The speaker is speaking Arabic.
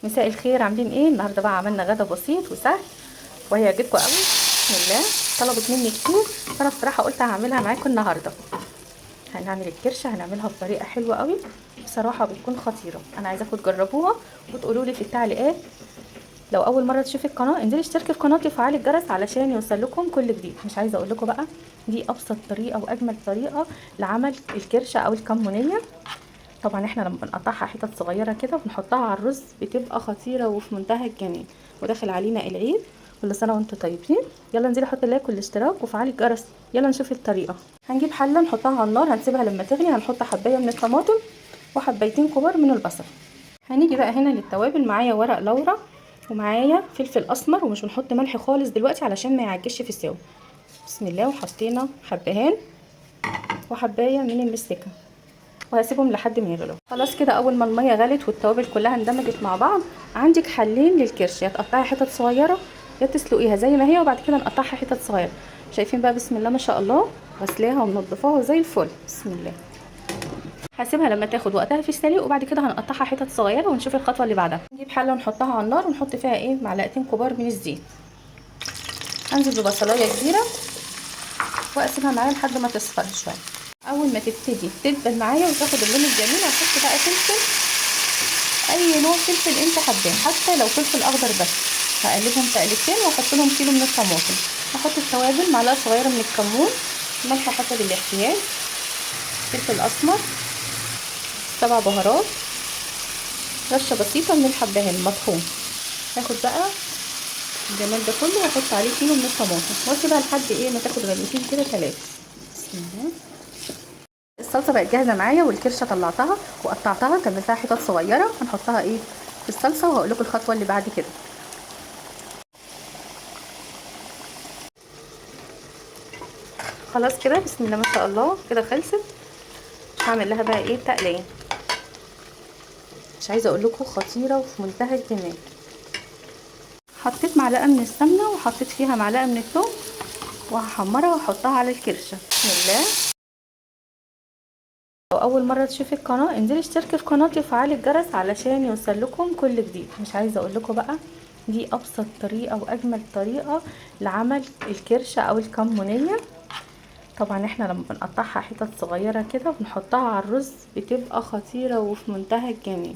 مساء الخير، عاملين ايه؟ النهارده بقى عملنا غدا بسيط وسهل وهيعجبكم قوي. بسم الله. طلبت مني كتير فانا بصراحه قلت هعملها معاكم النهارده. هنعمل الكرشه، هنعملها بطريقه حلوه قوي بصراحه، بتكون خطيره. انا عايزاكم تجربوها وتقولوا لي في التعليقات. لو اول مره تشوفي القناه انزلي اشتركي في قناتي وفعلي الجرس علشان يوصلكم كل جديد. مش عايزه اقول لكم بقى، دي ابسط طريقه واجمل طريقه لعمل الكرشه او الكمونيه. طبعا احنا لما بنقطعها حتت صغيره كده وبنحطها على الرز بتبقى خطيره وفي منتهى الجمال. وداخل علينا العيد، كل سنه وانتم طيبين. يلا انزلي حطي اللايك والاشتراك وفعلي الجرس. يلا نشوف الطريقه. هنجيب حله نحطها على النار، هنسيبها لما تغلي. هنحط حبايه من الطماطم وحبايتين كبار من البصل. هنيجي بقى هنا للتوابل. معايا ورق لورا ومعايا فلفل اسمر، ومش بنحط ملح خالص دلوقتي علشان ما يعجش في السوا. بسم الله. وحطينا حبهان وحبايه من المستكه وهسيبهم لحد ما يغلوا. خلاص كده، اول ما الميه غلت والتوابل كلها اندمجت مع بعض، عندك حلين للكرش، يا تقطعي حتت صغيره يا تسلقيها زي ما هي وبعد كده نقطعها حتت صغيره. شايفين بقى؟ بسم الله ما شاء الله، غسلاها ومنضفاها زي الفل. بسم الله. هسيبها لما تاخد وقتها في السليق وبعد كده هنقطعها حتت صغيره ونشوف الخطوه اللي بعدها. نجيب حله ونحطها على النار ونحط فيها معلقتين كبار من الزيت. هنزل ببصلايه كبيره واقسمها معايا لحد ما تصفر شويه. اول ما تبتدي تدبل معايا وتاخد اللون الجميل هحط بقى فلفل، اي نوع فلفل انت حباه، حتى لو فلفل اخضر بس. هقلبهم تقلبتين واحط لهم كيلو من الطماطم. هحط التوابل، معلقه صغيره من الكمون، ملح حسب الاحتياج، فلفل اسمر، 7 بهارات، رشه بسيطه من الحبهان المطحون. هاخد بقى الجمال ده كله واحط عليه كيلو من الطماطم واسيبها لحد ما تاخد غلوتين كده 3. بسم الله. الصلصه بقت جاهزه معايا والكرشه طلعتها وقطعتها كملتها حتت صغيره. هنحطها في الصلصه وهقول لكم الخطوه اللي بعد كده. خلاص كده، بسم الله ما شاء الله، كده خلصت. هعمل لها بقى تقليه. مش عايزه اقول لكم خطيره وفي منتهى الجمال. حطيت معلقه من السمنه وحطيت فيها معلقه من الثوم وهحمرها واحطها على الكرشه. بسم الله. لو اول مره تشوفي القناه انزلي اشتركي في قناتي وفعلي الجرس علشان يوصلكم كل جديد. مش عايزه اقول لكم بقى، دي ابسط طريقه واجمل طريقه لعمل الكرشه او الكمونيه. طبعا احنا لما بنقطعها حتت صغيره كده وبنحطها على الرز بتبقى خطيره وفي منتهى الجمال.